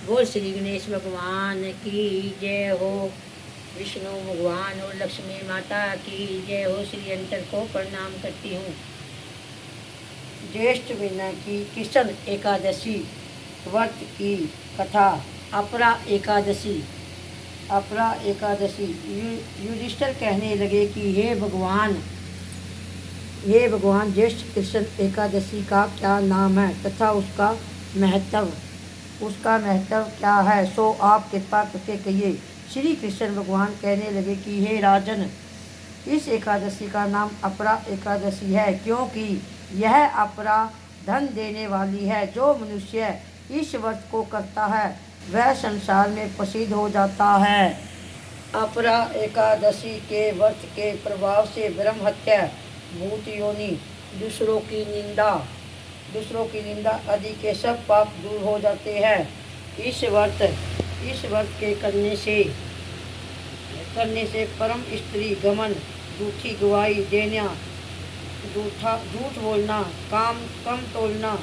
बोल श्री गणेश भगवान की जय हो। विष्णु भगवान और लक्ष्मी माता की जय हो। श्री अंतर को प्रणाम करती हूँ। ज्येष्ठ महीना की कृष्ण एकादशी व्रत की कथा। अपरा एकादशी। अपरा एकादशी। युधिष्ठिर कहने लगे कि हे भगवान, ज्येष्ठ कृष्ण एकादशी का क्या नाम है तथा उसका महत्व क्या है, सो आप कृपा करके कहिए। श्री कृष्ण भगवान कहने लगे कि हे राजन, इस एकादशी का नाम अपरा एकादशी है, क्योंकि यह अपरा धन देने वाली है। जो मनुष्य इस व्रत को करता है वह संसार में प्रसिद्ध हो जाता है। अपरा एकादशी के व्रत के प्रभाव से ब्रह्म हत्या, भूत योनि, दूसरों की निंदा आदि के सब पाप दूर हो जाते हैं। इस व्रत के करने से परम स्त्री गमन, झूठी गवाही देना, झूठ बोलना, कम तोलना,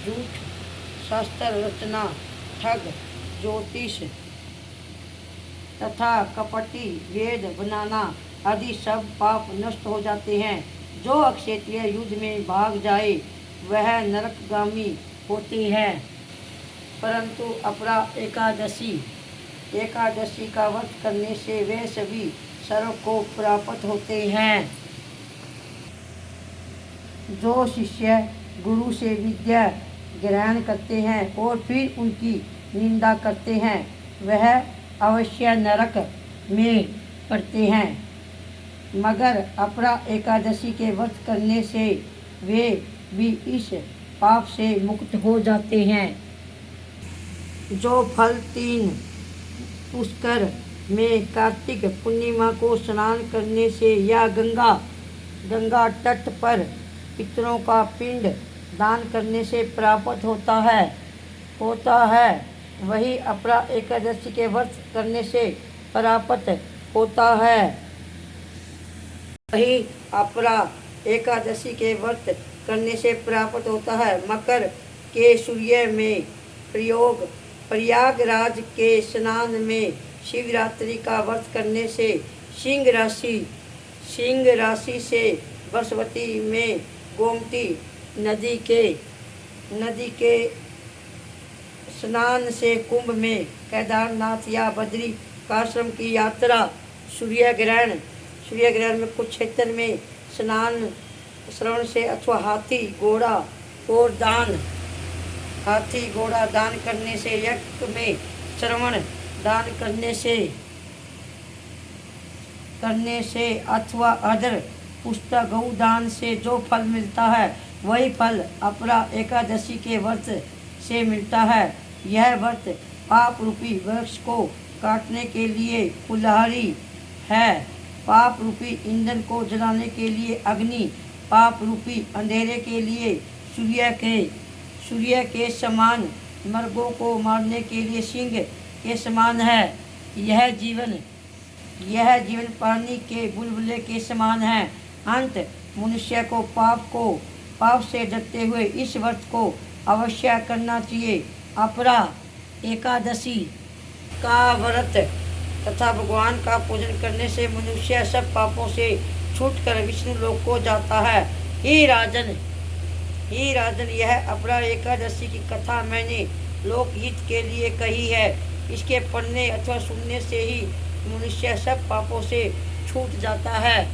झूठ शास्त्र रचना, ठग, ज्योतिष तथा कपटी वेद बनाना आदि सब पाप नष्ट हो जाते हैं। जो अक्षत्रिय युद्ध में भाग जाए वह नरकगामी होते हैं, परंतु अपरा एकादशी का व्रत करने से वे सभी स्वर्ग को प्राप्त होते हैं। जो शिष्य गुरु से विद्या ग्रहण करते हैं और फिर उनकी निंदा करते हैं वह अवश्य नरक में पड़ते हैं, मगर अपरा एकादशी के व्रत करने से वे भी इस पाप से मुक्त हो जाते हैं। जो फल 3 पुष्कर में कार्तिक पूर्णिमा को स्नान करने से या गंगा तट पर पितरों का पिंड दान करने से प्राप्त होता है वही अपरा एकादशी के व्रत करने से प्राप्त होता है। वही अपरा एकादशी के व्रत करने से प्राप्त होता है। मकर के सूर्य में प्रयागराज के स्नान में शिवरात्रि का व्रत करने से सिंह राशि से बरसवती में गोमती नदी के स्नान से कुंभ में केदारनाथ या बद्री आश्रम की यात्रा, सूर्य ग्रहण में कुछ क्षेत्र में स्नान श्रवण से अथवा हाथी घोड़ा दान करने से, यज्ञ में श्रवण दान करने से अथवा अदर पुस्तक गौ दान से जो फल मिलता है वही फल अपरा एकादशी के व्रत से मिलता है। यह व्रत पाप रूपी वृक्ष को काटने के लिए कुल्हाड़ी है, पाप रूपी ईंधन को जलाने के लिए अग्नि, पाप रूपी अंधेरे के लिए सूर्य के समान, मर्गों को मारने के लिए सिंह के समान है। यह जीवन पानी के बुलबुले के समान है। अंत मनुष्य को पाप से डरते हुए इस व्रत को अवश्य करना चाहिए। अपरा एकादशी का व्रत तथा भगवान का पूजन करने से मनुष्य सब पापों से छूटकर विष्णु लोक को जाता है। हे राजन, यह अपरा एकादशी की कथा मैंने लोकहित के लिए कही है। इसके पढ़ने अथवा सुनने से ही मनुष्य सब पापों से छूट जाता है।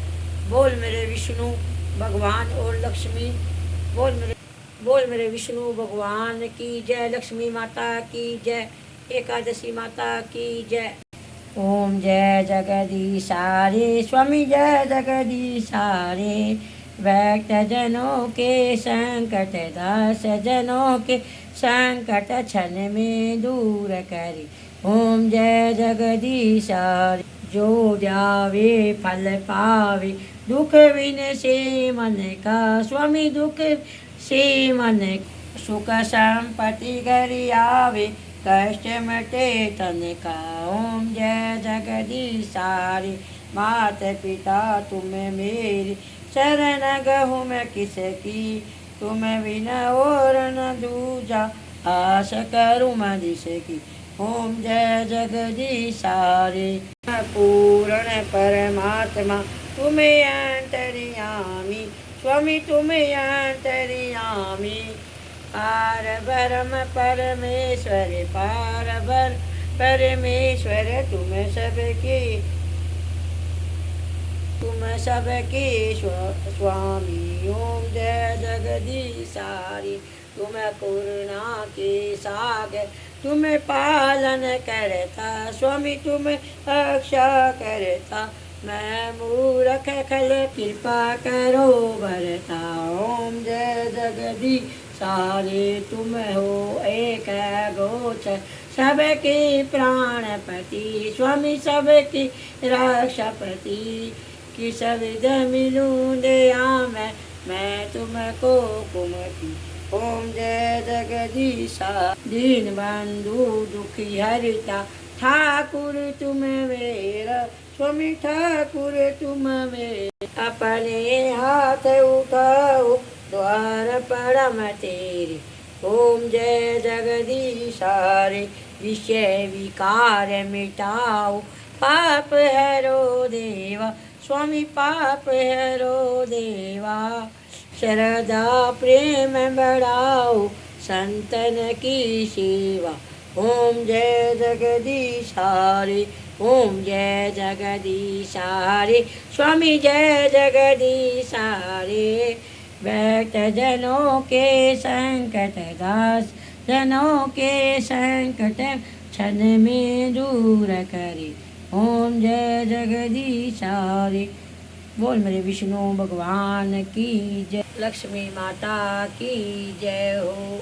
बोल मेरे विष्णु भगवान और लक्ष्मी, बोल मेरे विष्णु भगवान की जय, लक्ष्मी माता की जय, एकादशी माता की जय। ओम जय जगदीशारे स्वामी, जय जगदीशारे, भक्त जनों के संकट, दास जनों के संकट क्षण में दूर करे। ओम जय जगदीशारे, जो जावे फल पावे, दुख विन से मन का स्वामी, दुख से मन सुख संपत्ति घर आवे, कष्ट मटे तन का। ओम जय जगदीशारे, मात पिता तुम मेरी, शरण गहूँ मैं किसकी, तुम बिना और न दूजा, आस करूँ मैं जिसकी। ओम जय जगदीशारे। पूर्ण परमात्मा तुम्हें अंतर्यामी, स्वामी तुम्हें अंतर्यामी। पार ब्रह्म परमेश्वर, पार ब्रह्म परमेश्वर, तुम सबके स्वामी। ओम जय जगदीशारी। तुम करुणा के सागर, तुम पालन करता, स्वामी तुम रक्षा करता। मैं मूर्ख खल कृपा करो भरता। ओम जय जगदीशारे। तुम हो एक गोचर, सबके प्राणपति, स्वामी सबकी रक्षापति। किस विध मिलूं दया मैं तुमको कुमति। ओम जय जगदीशा। दीन बंधु दुखी हरिता, ठाकुर तुम मेरा, स्वामी ठाकुर तुम मेरा। अपने हाथ उठाओ द्वार परम तेरे। ओम जय जगदीशारे। विषय विकार मिटाओ, पाप हरो देवा, स्वामी पाप हरो देवा। श्रद्धा प्रेम बढ़ाओ, संतन की सेवा। ओम जय जगदीशारे। ओम जय जगदीशारे, स्वामी जय जगदीशारे। भक्त जनों के संकट दास, जनों के संकट क्षण में दूर करे। ओम जय जगदीशारे। बोल मेरे विष्णु भगवान की जय, लक्ष्मी माता की जय हो।